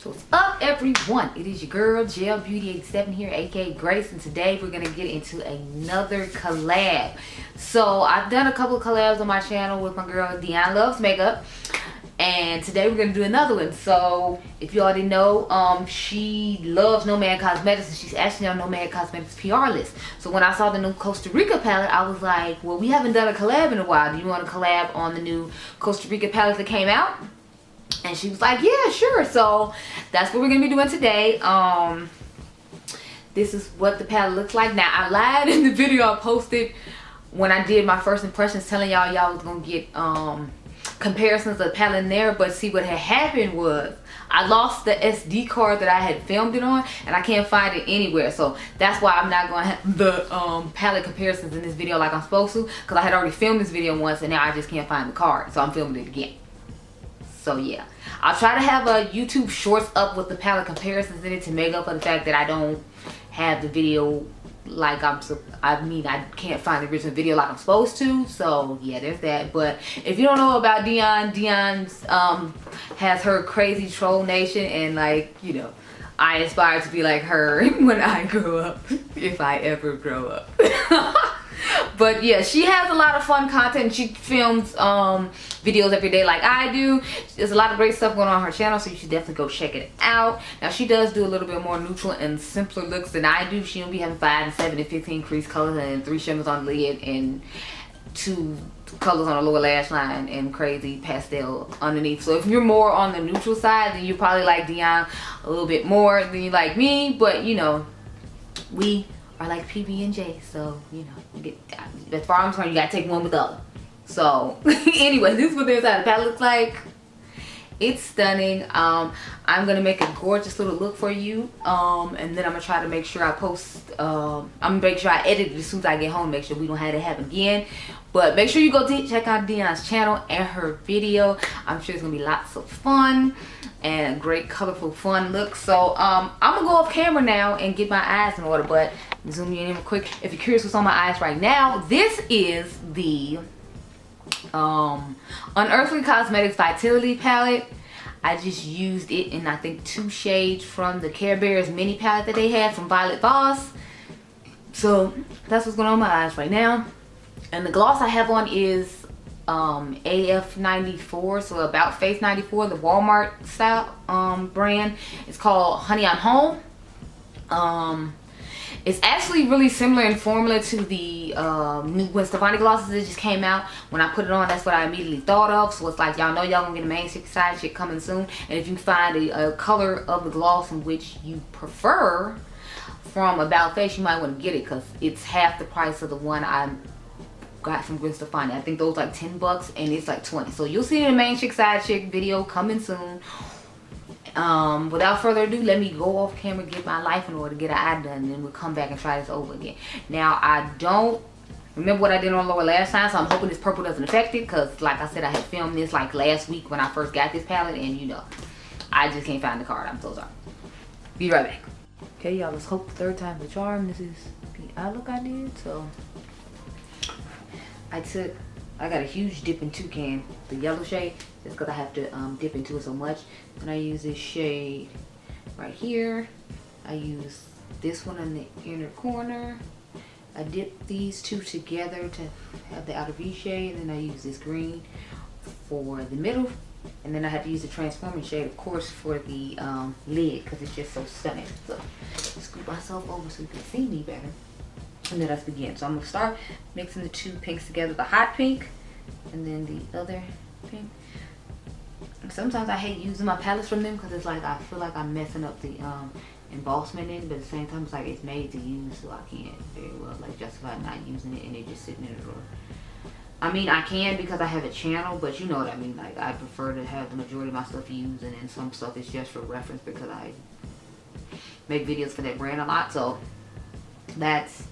What's up, everyone? It is your girl Gel Beauty 87 here, aka Grace, and today we're gonna get into another collab. So I've done a couple of collabs on my channel with my girl Dionluvsmakeup, and today we're gonna do another one. So if you already know, she loves Nomad Cosmetics, and she's actually on Nomad Cosmetics PR list. So when I saw the new Costa Rica palette, I was like, well, we haven't done a collab in a while. Do you want to collab on the new Costa Rica palette that came out? And she was like, yeah, sure. So that's what we're gonna be doing today. This is what the palette looks like. Now, I lied in the video I posted when I did my first impressions, telling y'all was gonna get comparisons of the palette in there. But see, what had happened was I lost the SD card that I had filmed it on, and I can't find it anywhere. So that's why I'm not gonna have the palette comparisons in this video like I'm supposed to, because I had already filmed this video once and now I just can't find the card, so I'm filming it again. So yeah, I'll try to have a YouTube shorts up with the palette comparisons in it to make up for the fact that I don't have the video like I can't find the original video like I'm supposed to. So yeah, there's that. But if you don't know about Dion's has her crazy troll nation, and like, you know, I aspire to be like her when I grow up, if I ever grow up. But yeah, she has a lot of fun content. She films videos every day like I do. There's a lot of great stuff going on her channel, so you should definitely go check it out. Now, she does do a little bit more neutral and simpler looks than I do. She'll be having 5 and 7 and 15 crease colors and 3 shimmers on the lid and 2 colors on the lower lash line and crazy pastel underneath. So if you're more on the neutral side, then you probably like Dion a little bit more than you like me. But you know, we are like PB and J, so you know, as far as I'm concerned, you gotta take one with the other. So anyway, this is what the inside of the palette looks like. It's stunning. I'm gonna make a gorgeous little look for you, and then I'm gonna try to make sure I post. I'm gonna make sure I edit it as soon as I get home. Make sure we don't have it happen again. But make sure you go check out Dion's channel and her video. I'm sure it's gonna be lots of fun and great, colorful, fun looks. So I'm gonna go off camera now and get my eyes in order. But zoom you in real quick. If you're curious what's on my eyes right now, this is the Unearthly Cosmetics Vitality palette. I just used it in, I think, 2 shades from the Care Bears mini palette that they had from Violet Voss. So that's what's going on with my eyes right now. And the gloss I have on is AF94, so About Face 94, the Walmart style brand. It's called Honey I'm Home. It's actually really similar in formula to the new Gwen Stefani glosses that just came out. When I put it on, that's what I immediately thought of. So it's like, y'all know y'all gonna get a main side chick coming soon. And if you find a color of the gloss in which you prefer from About Face, you might want to get it, because it's half the price of the one I got from Gwen Stefani. I think those like $10 and it's like 20. So you'll see it in the main chick side chick video coming soon. Without further ado, let me go off camera, get my life in order, get an eye done, and then we'll come back and try this over again. Now, I don't remember what I did on lower last time, so I'm hoping this purple doesn't affect it, because like I said, I had filmed this like last week when I first got this palette, and you know, I just can't find the card. I'm so sorry. Be right back. Okay, y'all, let's hope the third time's the charm. This is the eye look I did. So I got a huge dip in Toucan, the yellow shade, just because I have to dip into it so much. And I use this shade right here. I use this one in the inner corner. I dip these two together to have the outer V shade, and then I use this green for the middle. And then I had to use the transforming shade, of course, for the lid, because it's just so stunning. So scoop myself over so you can see me better. And then let's begin. So I'm gonna start mixing the 2 pinks together, the hot pink and then the other pink. And sometimes I hate using my palettes from them, because it's like I feel like I'm messing up the embossment in it, but at the same time it's like it's made to use, so I can't very well like justify not using it and it just sitting in a drawer. I mean, I can because I have a channel, but you know what I mean. Like, I prefer to have the majority of my stuff used, and then some stuff is just for reference because I make videos for that brand a lot. So that's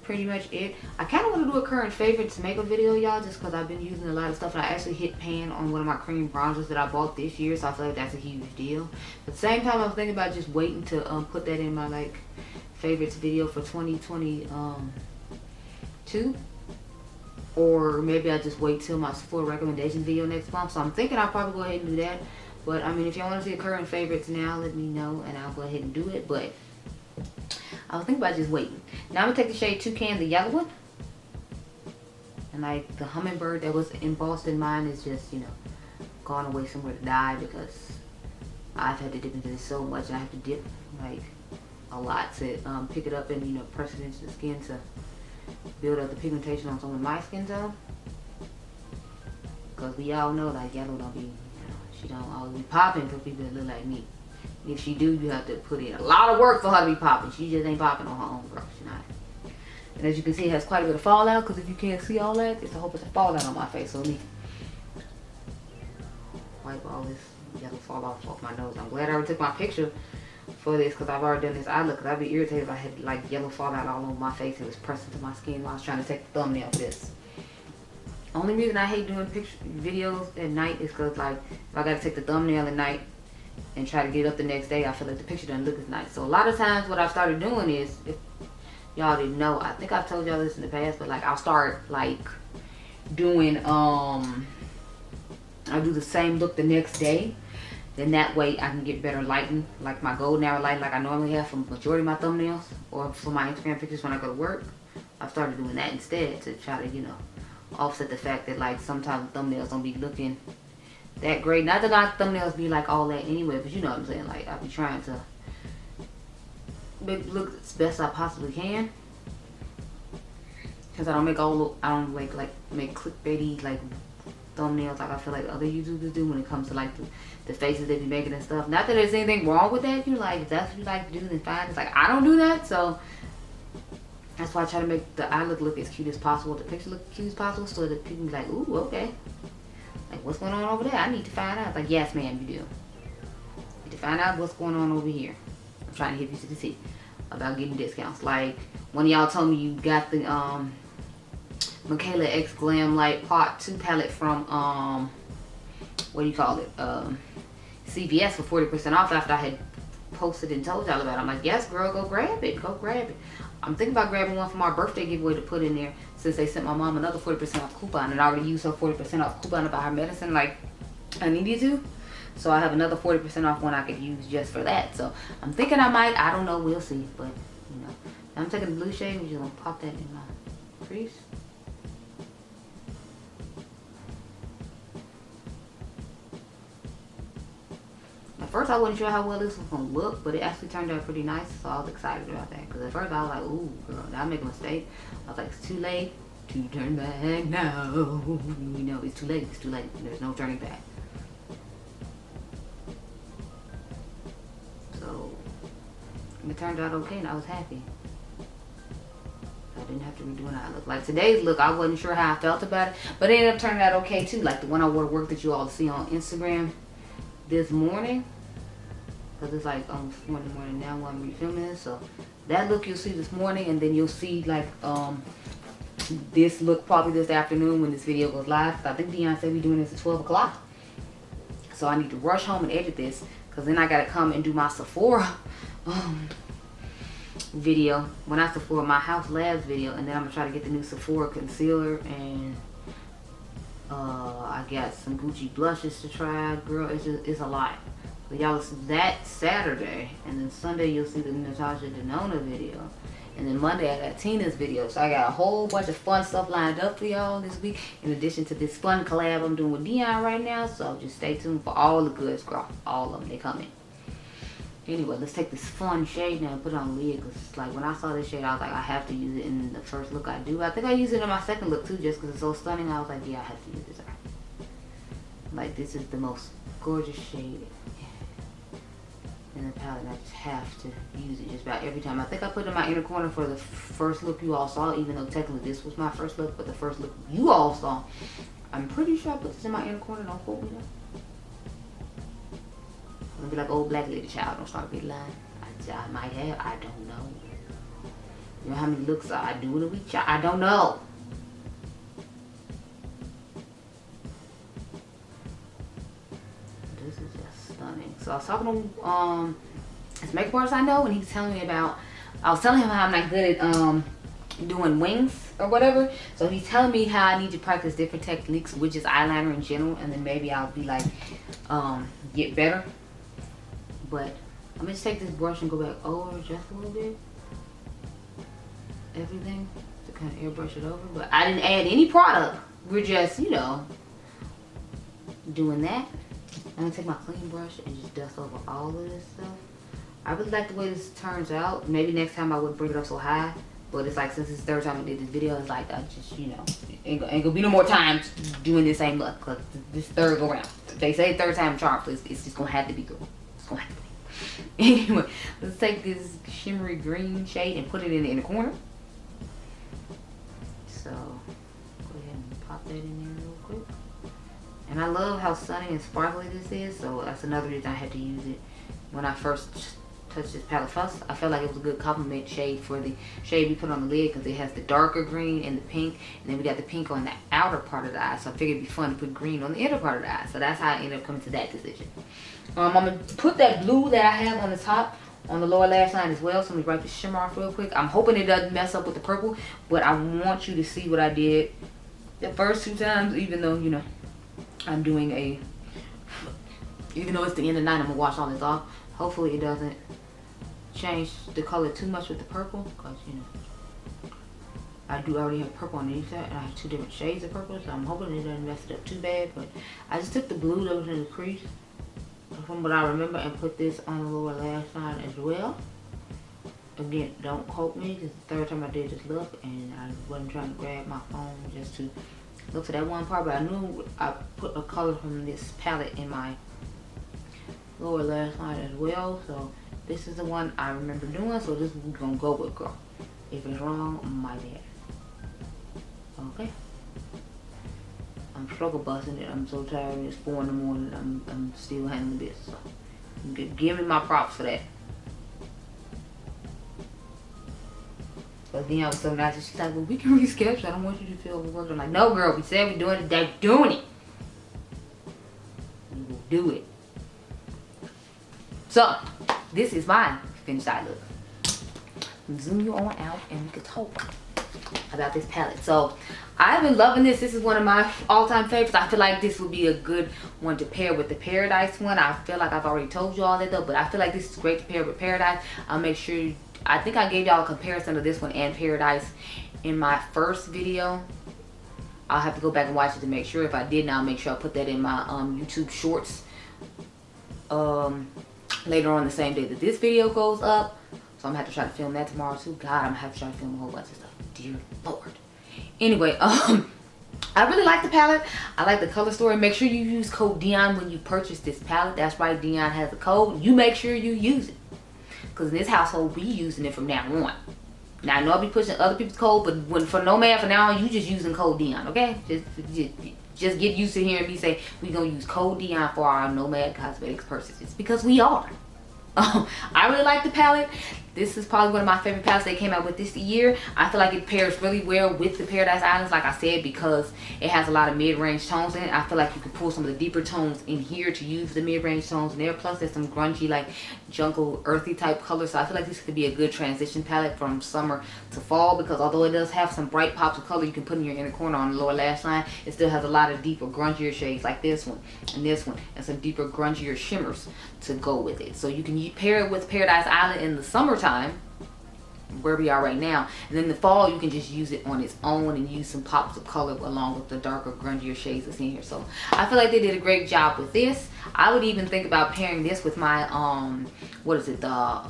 pretty much it. I kind of want to do a current favorites makeup video, y'all, just because I've been using a lot of stuff, and I actually hit pan on one of my cream bronzers that I bought this year, so I feel like that's a huge deal. But at the same time, I was thinking about just waiting to put that in my like favorites video for 2022, or maybe I just wait till my full recommendation video next month. So I'm thinking I'll probably go ahead and do that. But I mean, if y'all want to see a current favorites now, let me know and I'll go ahead and do it. But I was thinking about just waiting. Now I'm gonna take the shade Toucan, the yellow one. And like the hummingbird that was embossed in mine is just, you know, gone away somewhere to die because I've had to dip into this so much. I have to dip like a lot to pick it up and, you know, press it into the skin to build up the pigmentation on some of my skin tone. Because we all know like yellow don't be, you know, she don't always be popping for people that look like me. If she do, you have to put in a lot of work for her to be popping. She just ain't popping on her own, bro. She's not. And as you can see, it has quite a bit of fallout. Because if you can't see all that, it's a whole bunch of fallout on my face. So let me wipe all this yellow fallout off my nose. I'm glad I already took my picture for this because I've already done this eye look. Because I'd be irritated if I had like yellow fallout all over my face and it was pressing to my skin while I was trying to take the thumbnail for this. Only reason I hate doing videos at night is because like if I got to take the thumbnail at night and try to get up the next day, I feel like the picture doesn't look as nice. So a lot of times what I've started doing is, if y'all didn't know, I think I've told y'all this in the past, but like I'll start like doing I'll do the same look the next day. Then that way I can get better lighting, like my golden hour lighting like I normally have for majority of my thumbnails or for my Instagram pictures when I go to work. I've started doing that instead to try to, you know, offset the fact that like sometimes thumbnails don't be looking that great. Not that my thumbnails be like all that anyway, but you know what I'm saying. Like I be trying to make it look as best I possibly can, because I don't make make clickbaity like thumbnails like I feel like other YouTubers do when it comes to like the faces they be making and stuff. Not that there's anything wrong with that. You know, like if that's what you like to do, then fine. It's like I don't do that, so that's why I try to make the eye look as cute as possible, the picture look cute as possible, so that people be like, ooh, okay. Like, what's going on over there? I need to find out. It's like, yes, ma'am, you do. You need to find out what's going on over here. I'm trying to hit you to the T about getting discounts. Like, one of y'all told me you got the Michaela X Glam Light Part 2 palette from, what do you call it? CVS for 40% off after I had posted and told y'all about it. I'm like, yes, girl, go grab it. Go grab it. I'm thinking about grabbing one for my birthday giveaway to put in there, since they sent my mom another 40% off coupon, and I already used her 40% off coupon to buy her medicine like I needed to. So I have another 40% off one I could use just for that. So I'm thinking I might. I don't know. We'll see. But, you know, I'm taking the blue shade. We're just going to pop that in my crease. At first I wasn't sure how well this was going to look, but it actually turned out pretty nice, so I was excited about that. Because at first I was like, ooh, girl, did I make a mistake? I was like, it's too late to turn back now. You know, it's too late. It's too late. There's no turning back. So, it turned out okay, and I was happy. I didn't have to redo an eye look. Like today's look, I wasn't sure how I felt about it, but it ended up turning out okay too. Like the one I wore to work that you all see on Instagram this morning, because it's like almost 4 in the morning now when I'm refilming this. So that look you'll see this morning, and then you'll see like this look probably this afternoon when this video goes live. I think Dion said we're doing this at 12 o'clock. So I need to rush home and edit this, because then I gotta come and do my Sephora video. Well, not Sephora, my House Labs video, and then I'm gonna try to get the new Sephora concealer, and I got some Gucci blushes to try. Girl, it's a lot. So y'all see that Saturday, and then Sunday you'll see the Natasha Denona video, and then Monday I got Tina's video. So I got a whole bunch of fun stuff lined up for y'all this week, in addition to this fun collab I'm doing with Dion right now. So just stay tuned for all the goods, girl. All of them, they coming. Anyway, let's take this fun shade now and put it on the lid, because like when I saw this shade, I was like, I have to use it in the first look I do. I think I use it in my second look too, just because it's so stunning. I was like, yeah, I have to use this. Like, this is the most gorgeous shade in the palette, and I just have to use it just about every time. I think I put it in my inner corner for the first look you all saw, even though technically this was my first look, but the first look you all saw, I'm pretty sure I put this in my inner corner. Don't quote me though. I'm gonna be like old black lady child. Don't start big line. I might have. I don't know. You know how many looks I do in a week, child? I don't know. This is just stunning. So I was talking to this makeup artist I know, and he was telling me about. I was telling him how I'm not good at doing wings or whatever. So he's telling me how I need to practice different techniques, which is eyeliner in general, and then maybe I'll be like, get better. But I'm gonna just take this brush and go back over just a little bit. Everything to kind of airbrush it over. But I didn't add any product. We're just, you know, doing that. I'm gonna take my clean brush and just dust over all of this stuff. I really like the way this turns out. Maybe next time I wouldn't bring it up so high. But it's like, since it's the third time I did this video, it's like, I just, you know, ain't gonna be no more times doing the same look. Cause this third go round. They say third time charm, so it's just gonna have to be, girl. It's gonna have to be. Anyway, let's take this shimmery green shade and put it in the inner corner. So, go ahead and pop that in there real quick. And I love how sunny and sparkly this is, so that's another reason I had to use it when I first touched this palette first. I felt like it was a good complement shade for the shade we put on the lid, because it has the darker green and the pink, and then we got the pink on the outer part of the eye, so I figured it'd be fun to put green on the inner part of the eye. So that's how I ended up coming to that decision. I'm gonna put that blue that I have on the top on the lower lash line as well, so let me wipe the shimmer off real quick. I'm hoping it doesn't mess up with the purple, but I want you to see what I did the first 2 times, even though, you know, I'm doing a, even though it's the end of the night, I'm gonna wash all this off. Hopefully it doesn't change the color too much with the purple, because, you know, I do already have purple underneath that, and I have 2 different shades of purple, so I'm hoping it doesn't mess it up too bad. But I just took the blue that was in the crease from what I remember and put this on the lower lash line as well. Again, don't quote me, this is the third time I did this look, and I wasn't trying to grab my phone just to look for that one part, but I knew I put a color from this palette in my lower lash line as well. So this is the one I remember doing, so this is what we're gonna go with, girl. If it's wrong, my bad. Okay. I'm struggle busting it. I'm so tired. It's 4 in the morning. I'm still handling this. So give me my props for that. But then I was so nice, and she's like, well, we can reschedule. I don't want you to feel overworked. I'm like, no, girl. We said we're doing it. They're doing it. We will do it. So this is my finished eye look. Zoom you on out and we could talk about this palette. So I've been loving this. This is one of my all-time favorites. I feel like this would be a good one to pair with the Paradise one. I feel like I've already told you all that though, but I feel like this is great to pair with Paradise. I'll make sure I think I gave y'all a comparison of this one and Paradise in my first video. I'll have to go back and watch it to make sure. If I didn't, I'll make sure I put that in my YouTube shorts later on the same day that this video goes up. So I'm gonna have to try to film that tomorrow too. God, I'm gonna have to try to film a whole bunch of stuff. Dear Lord. Anyway, I really like the palette. I like the color story. Make sure you use code Dion when you purchase this palette. That's right, Dion has a code. You make sure you use it, because in this household we using it from now on. Now I know I'll be pushing other people's code, but when for Nomad for now on, you just using code Dion, okay? Just get used to hearing me say we gonna use code Dion for our Nomad Cosmetics purchases, because we are. I really like the palette. This is probably one of my favorite palettes they came out with this year. I feel like it pairs really well with the Paradise Islands, like I said, because it has a lot of mid-range tones in it. I feel like you can pull some of the deeper tones in here to use the mid-range tones in there. Plus there's some grungy, like jungle, earthy type colors. So I feel like this could be a good transition palette from summer to fall, because although it does have some bright pops of color you can put in your inner corner on the lower lash line, it still has a lot of deeper, grungier shades like this one, and some deeper, grungier shimmers to go with it. So you can pair it with Paradise Island in the summertime, where we are right now, and then the fall you can just use it on its own and use some pops of color along with the darker, grungier shades that's in here. So I feel like they did a great job with this. I would even think about pairing this with my what is it, the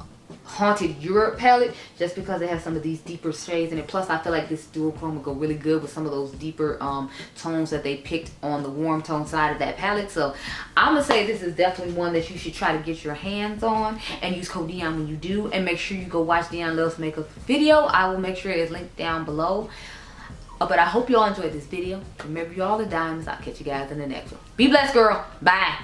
Haunted Europe palette, just because it has some of these deeper shades in it. Plus I feel like this dual chrome would go really good with some of those deeper tones that they picked on the warm tone side of that palette. So I'm gonna say this is definitely one that you should try to get your hands on, and use code Dion when you do, and make sure you go watch Dionluvsmakeup video. I will make sure it's linked down below. But I hope you all enjoyed this video. Remember, you all are diamonds. I'll catch you guys in the next one. Be blessed, girl. Bye.